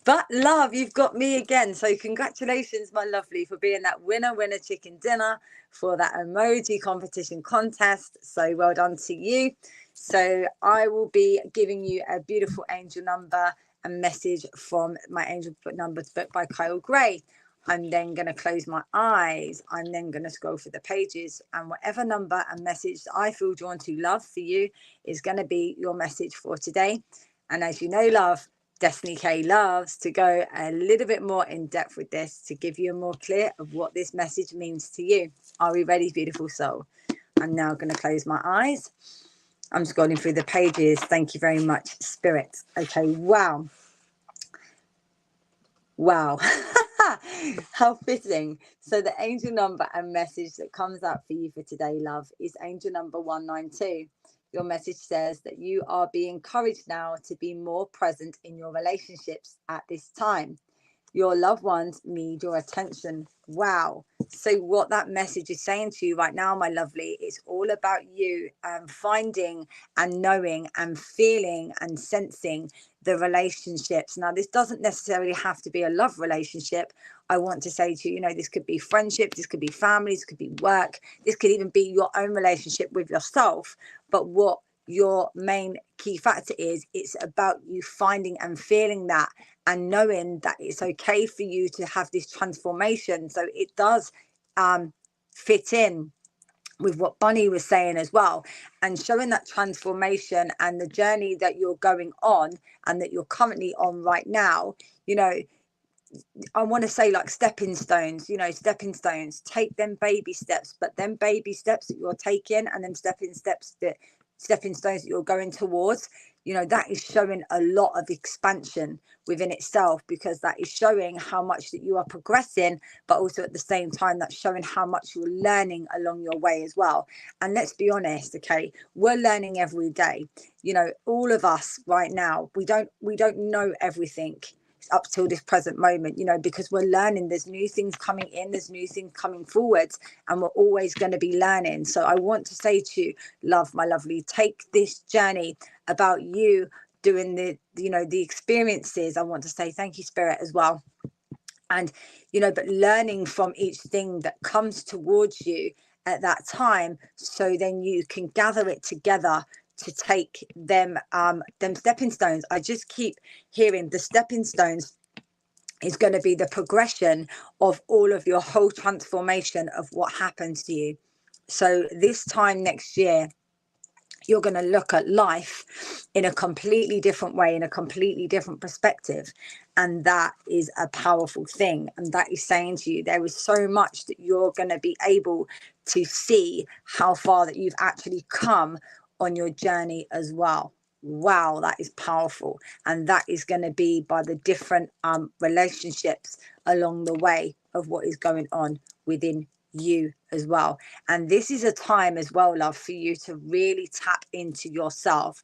but love, you've got me again. So congratulations, my lovely, for being that winner chicken dinner for that emoji competition contest. So well done to you. So I will be giving you a beautiful angel number and message from my Angel Numbers book by Kyle Gray. I'm then going to close my eyes. I'm then going to scroll through the pages, and whatever number and message I feel drawn to, love, for you is going to be your message for today. And as you know, love, Destiny K loves to go a little bit more in depth with this to give you a more clear of what this message means to you. Are we ready, beautiful soul? I'm now going to close my eyes. I'm scrolling through the pages. Thank you very much, Spirit. Okay, wow. Wow. How fitting. So the angel number and message that comes out for you for today, love, is angel number 192. Your message says that you are being encouraged now to be more present in your relationships at this time. Your loved ones need your attention. Wow. So what that message is saying to you right now, my lovely, is all about you finding and knowing and feeling and sensing the relationships. Now, this doesn't necessarily have to be a love relationship. I want to say to you, this could be friendship, this could be family, this could be work, this could even be your own relationship with yourself. But what your main key factor is, it's about you finding and feeling that and knowing that it's okay for you to have this transformation. So it does fit in with what Bunny was saying as well, and showing that transformation and the journey that you're going on and that you're currently on right now. I want to say like stepping stones, take them baby steps, but them baby steps that you're taking and them stepping stones that you're going towards, that is showing a lot of expansion within itself, because that is showing how much that you are progressing, but also at the same time that's showing how much you're learning along your way as well. And let's be honest, okay, we're learning every day. All of us right now, we don't know everything up till this present moment, because we're learning. There's new things coming in, there's new things coming forwards, and we're always going to be learning. So I want to say to you, love, my lovely, take this journey about you doing the experiences. I want to say thank you, Spirit, as well. And but learning from each thing that comes towards you at that time, so then you can gather it together to take them stepping stones. I just keep hearing the stepping stones is going to be the progression of all of your whole transformation of what happens to you. So this time next year, you're going to look at life in a completely different way, in a completely different perspective. And that is a powerful thing. And that is saying to you, there is so much that you're going to be able to see how far that you've actually come on your journey as well. Wow, that is powerful. And that is going to be by the different relationships along the way of what is going on within you as well. And this is a time as well, love, for you to really tap into yourself,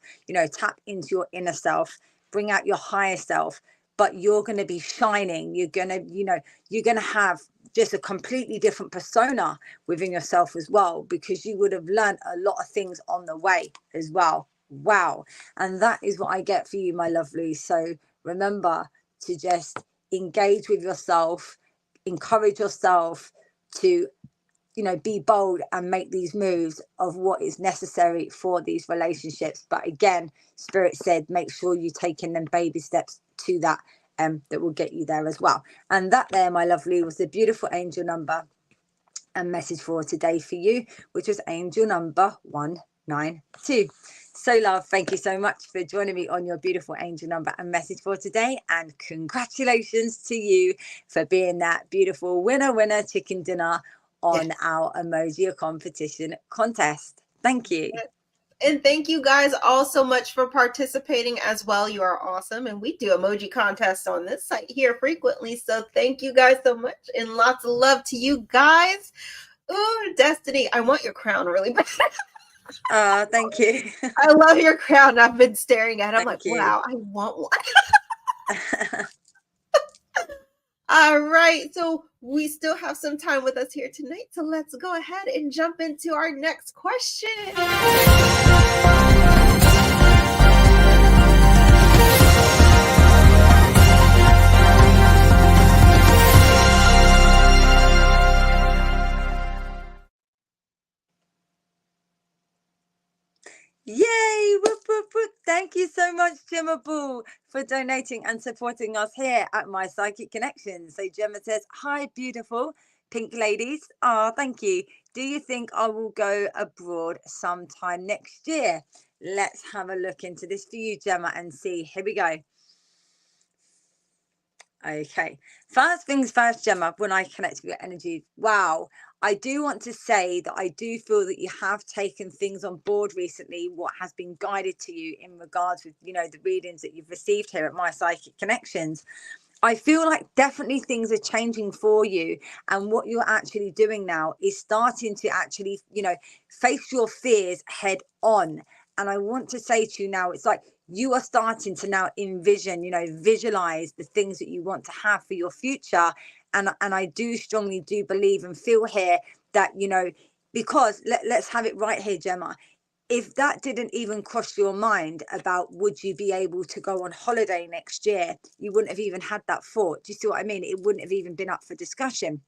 tap into your inner self, bring out your higher self. But you're going to be shining. You're going to have just a completely different persona within yourself as well, because you would have learned a lot of things on the way as well. Wow. And that is what I get for you, my lovely. So remember to just engage with yourself, encourage yourself to be bold and make these moves of what is necessary for these relationships. But again, Spirit said, make sure you're taking them baby steps to that that will get you there as well. And that there, my lovely, was the beautiful angel number and message for today for you, which was angel number 192. So, love, thank you so much for joining me on your beautiful angel number and message for today. And congratulations to you for being that beautiful winner chicken dinner on our emoji competition contest. Thank you. And thank you guys all so much for participating as well. You are awesome. And we do emoji contests on this site here frequently. So thank you guys so much. And lots of love to you guys. Ooh, Destiny, I want your crown really bad. Thank you. I love your crown. I've been staring at it. I'm Thank like, you. wow, I want one. All right. So we still have some time with us here tonight. So let's go ahead and jump into our next question. Yay, Thank you so much, Gemma Ball, for donating and supporting us here at My Psychic Connection. So Gemma says, hi, beautiful pink ladies. Ah, thank you. Do you think I will go abroad sometime next year? Let's have a look into this for you, Gemma, and see. Here we go. Okay, first things first, Gemma, when I connect with your energy, wow, I do want to say that I do feel that you have taken things on board recently, what has been guided to you in regards with, you know, the readings that you've received here at My Psychic Connections. I feel like definitely things are changing for you. And what you're actually doing now is starting to actually, you know, face your fears head on. And I want to say to you now, it's like you are starting to now envision, you know, visualize the things that you want to have for your future. And I do strongly do believe and feel here that, you know, because let's have it right here, Gemma. If that didn't even cross your mind about would you be able to go on holiday next year, you wouldn't have even had that thought. Do you see what I mean? It wouldn't have even been up for discussion.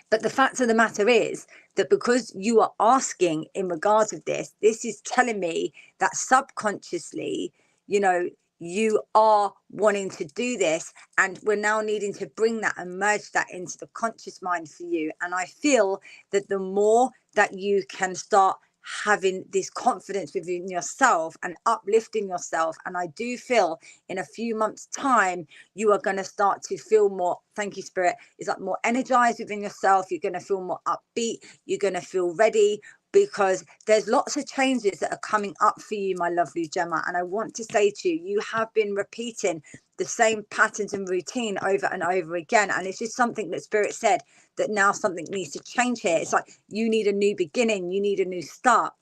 But the fact of the matter is that because you are asking in regards of this is telling me that subconsciously, you know, you are wanting to do this, and we're now needing to bring that and merge that into the conscious mind for you. And I feel that the more that you can start having this confidence within yourself and uplifting yourself, and I do feel in a few months time you are going to start to feel more, thank you spirit, is like more energized within yourself. You're going to feel more upbeat, you're going to feel ready, because there's lots of changes that are coming up for you, my lovely Gemma. And I want to say to you, you have been repeating the same patterns and routine over and over again, and it's just something that spirit said that now something needs to change here. It's like you need a new beginning, you need a new start.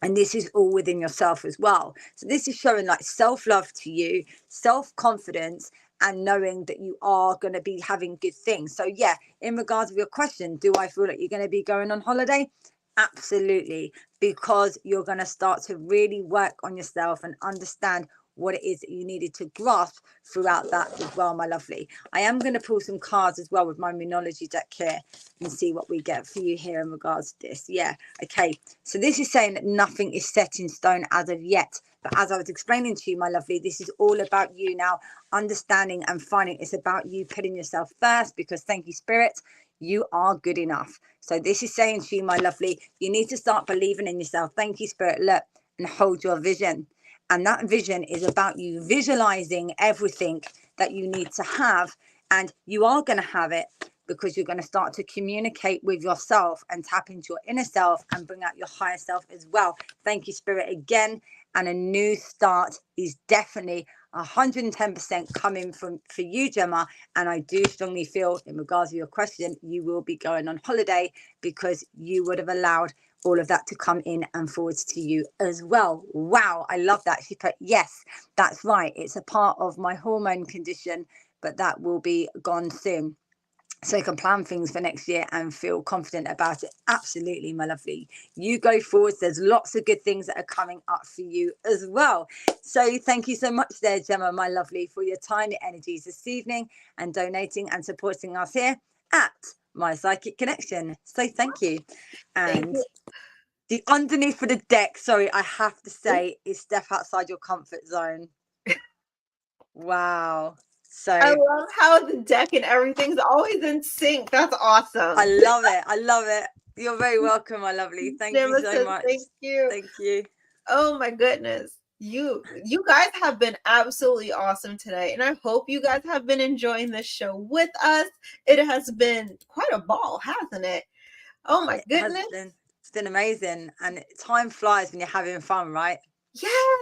And this is all within yourself as well. So this is showing like self-love to you, self-confidence, and knowing that you are going to be having good things. So yeah, in regards to your question, do I feel like you're going to be going on holiday? Absolutely, because you're going to start to really work on yourself and understand what it is that you needed to grasp throughout that as well, my lovely. I am going to pull some cards as well with my Moonology deck here and see what we get for you here in regards to this. Yeah, okay. So this is saying that nothing is set in stone as of yet. But as I was explaining to you, my lovely, this is all about you now understanding and finding. It's about you putting yourself first, because thank you, Spirit, you are good enough. So this is saying to you, my lovely, you need to start believing in yourself. Thank you, Spirit. Look, and hold your vision. And that vision is about you visualizing everything that you need to have. And you are going to have it, because you're going to start to communicate with yourself and tap into your inner self and bring out your higher self as well. Thank you, Spirit, again. And a new start is definitely 110% coming for you, Gemma. And I do strongly feel, in regards to your question, you will be going on holiday, because you would have allowed all of that to come in and forwards to you as well. Wow, I love that. She put, yes, that's right. It's a part of my hormone condition, but that will be gone soon. So you can plan things for next year and feel confident about it. Absolutely, my lovely. You go forward. There's lots of good things that are coming up for you as well. So thank you so much there, Gemma, my lovely, for your tiny energies this evening and donating and supporting us here at My Psychic Connection. So thank you. And the underneath for the deck, sorry, I have to say, is step outside your comfort zone. Wow. So I love how the deck and everything's always in sync. That's awesome. I love it. I love it. You're very welcome, my lovely. Thank you so much. Thank you. Thank you. Oh my goodness. You guys have been absolutely awesome today, and I hope you guys have been enjoying this show with us. It has been quite a ball, hasn't it? Oh my goodness. It's been amazing, and time flies when you're having fun, right? Yes.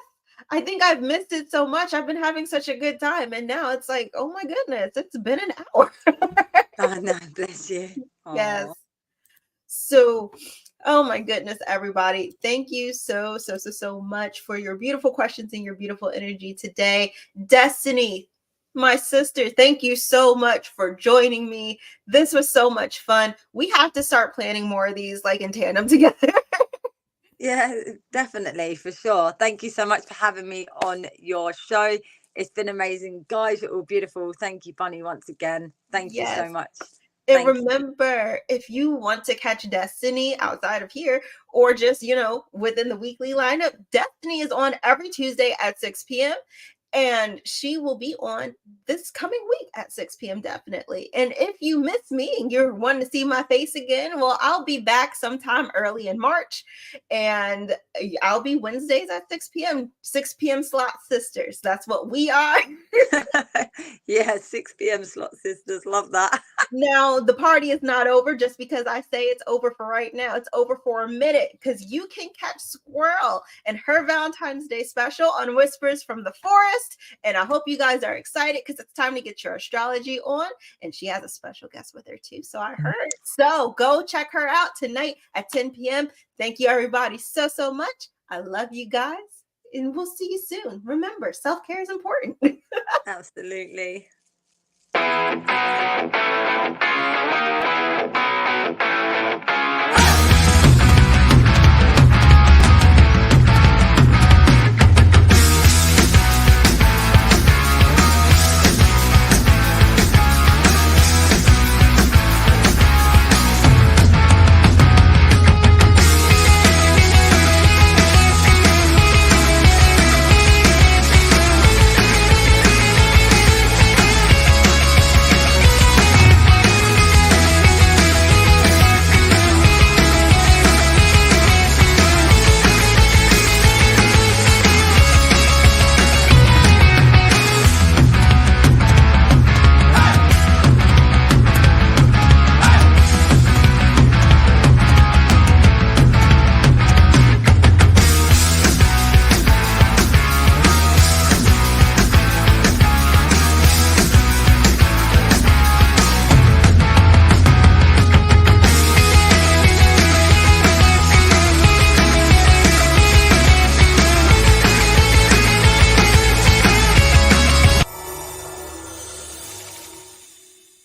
I think I've missed it so much. I've been having such a good time, and now it's like, oh my goodness, it's been an hour. Oh no, bless you. Yes. Aww. So, oh my goodness, everybody. Thank you so much for your beautiful questions and your beautiful energy today. Destiny, my sister, thank you so much for joining me. This was so much fun. We have to start planning more of these like in tandem together. Yeah, definitely, for sure. Thank you so much for having me on your show. It's been amazing. Guys, you're all beautiful. Thank you, Bunny, once again. Thank you so much. And remember, if you want to catch Destiny outside of here, or just, within the weekly lineup, Destiny is on every Tuesday at 6 p.m. And she will be on this coming week at 6 p.m. definitely. And if you miss me and you're wanting to see my face again, well, I'll be back sometime early in March. And I'll be Wednesdays at 6 p.m. 6 p.m. slot sisters. That's what we are. Yeah, 6 p.m. slot sisters. Love that. Now, the party is not over just because I say it's over for right now. It's over for a minute because you can catch Squirrel and her Valentine's Day special on Whispers from the Forest. And I hope you guys are excited because it's time to get your astrology on. And she has a special guest with her too, so I heard. So go check her out tonight at 10 p.m. Thank you, everybody, so much. I love you guys. And we'll see you soon. Remember, self-care is important. Absolutely.